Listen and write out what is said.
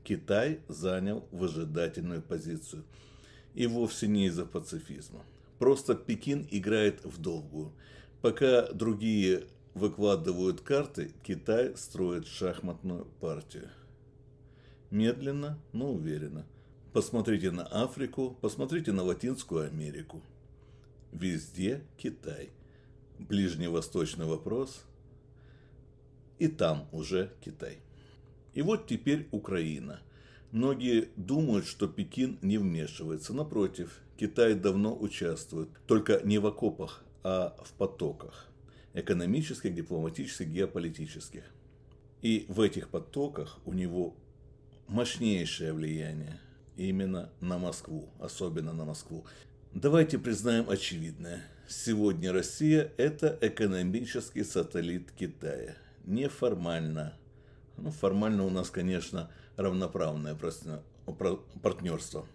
Китай занял выжидательную позицию. И вовсе не из-за пацифизма. Просто Пекин играет в долгую. Пока другие выкладывают карты, Китай строит шахматную партию. Медленно, но уверенно. Посмотрите на Африку, посмотрите на Латинскую Америку. Везде Китай. Ближневосточный вопрос. И там уже Китай. И вот теперь Украина. Многие думают, что Пекин не вмешивается. Напротив, Китай давно участвует. Только не в окопах, а в потоках. Экономических, дипломатических, геополитических. И в этих потоках у него мощнейшее влияние именно на Москву, особенно на Москву. Давайте признаем очевидное. Сегодня Россия – это экономический сателлит Китая. Неформально. Формально у нас, конечно, равноправное партнерство.